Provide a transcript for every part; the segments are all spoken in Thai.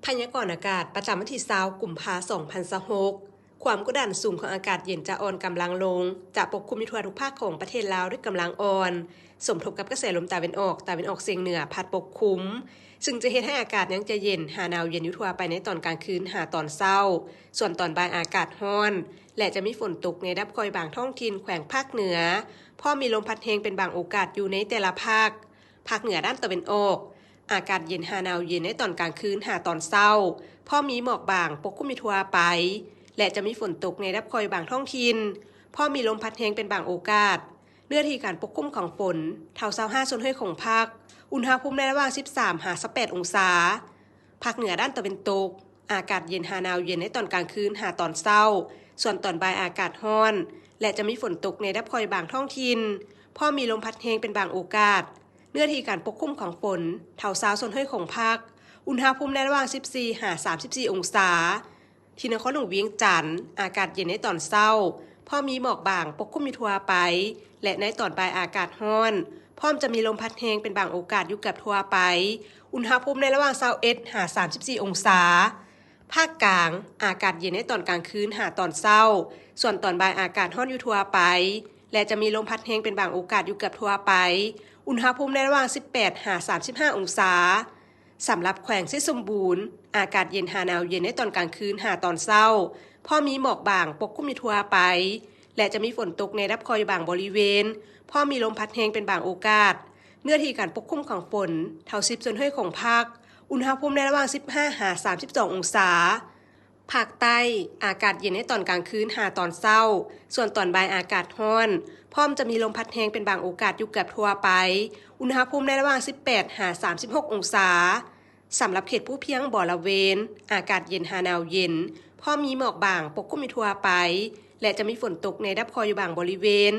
พยากรณ์อากาศประจำวันที่20กุมภาพันธ์2026ความกดดันสูงของอากาศเย็นจะอ่อนกำลังลงจะปกคลุมทั่วทุกภาคของประเทศลาวด้วยกำลังอ่อนสมทบกับกระแสลมตะวันออกเฉียงเหนือพัดปกคลุมซึ่งจะเฮ็ดให้อากาศยังจะเย็นหาหนาวเย็นอยู่ทั่วไปในตอนกลางคืนหาตอนเช้าส่วนตอนบ่ายอากาศร้อนและจะมีฝนตกในดับค่อยบางท้องถิ่นแขวงภาคเหนือพอมีลมพัดแรงเป็นบางโอกาสอยู่ในแต่ละภาคเหนือด้านตะวันออกอากาศเย็นหาหนาวเย็นในตอนกลางคืนหาตอนเช้าพอมีหมอกบางปกคลุมทั่วไปและจะมีฝนตกในดับค่อยบางท้องถิ่นพอมีลมพัดแรงเป็นบางโอกาสเนื้อที่การปกคลุมของฝนเท่า25ส่วนห้วยของภาคอุณหภูมิในระหว่าง13-18องศาภาคเหนือด้านตะวันตกอากาศเย็นหาหนาวเย็นในตอนกลางคืนหาตอนเช้าส่วนตอนบ่ายอากาศร้อนและจะมีฝนตกในดับค่อยบางท้องถิ่นพอมีลมพัดแรงเป็นบางโอกาสเนื้อที่การปกคลุมของฝนเท่า20ส่วนห้วยของภาคอุณหภูมิในระหว่าง14-34องศาที่นครหลวงเวียงจันทน์อากาศเย็นในตอนเช้าพอมีหมอกบางปกคลุมทั่วไปและในตอนบ่ายอากาศร้อนพร้อมจะมีลมพัดแรงเป็นบางโอกาสอยู่กับทั่วไปอุณหภูมิในระหว่าง21-34องศาภาคกลางอากาศเย็นในตอนกลางคืนหาตอนเช้าส่วนตอนบ่ายอากาศร้อนอยู่ทั่วไปและจะมีลมพัดแรงเป็นบางโอกาสอยู่กับทั่วไปอุณหภูมิในระหว่าง18-35องศาสำหรับแขวงศรีสมบูรณ์อากาศเย็นหาหนาวเย็นในตอนกลางคืนหาตอนเช้าพอมีหมอกบางปกคลุมทั่วไปและจะมีฝนตกในรับคอยบางบริเวณพอมีลมพัดแรงเป็นบางโอกาสเนื้อที่การปกคลุมของฝนเท่า10ส่วนห้วยของภาคอุณหภูมิในระหว่าง15-32องศาภาคใต้อากาศเย็นในตอนกลางคืนหาตอนเช้าส่วนตอนบ่ายอากาศร้อนพร้อมจะมีลมพัดแรงเป็นบางโอกาสอยู่กับทั่วไปอุณหภูมิในระหว่าง18-36องศาสำหรับเขตผู้เพียงบ่อละเวนอากาศเย็นหาหนาวเย็นพอมีหมอกบางปกคลุมทั่วไปและจะมีฝนตกในดับคอยอยู่บางบริเวณ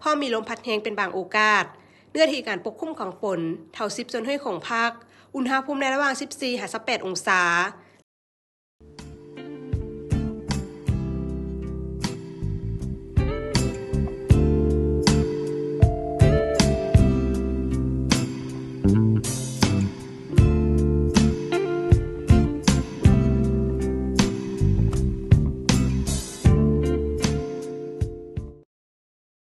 พอมีลมพัดแรงเป็นบางโอกาสเนื้อที่การปกคลุมของฝนเท่า10ส่วนห้วยของภาคอุณหภูมิในระหว่าง14-18องศา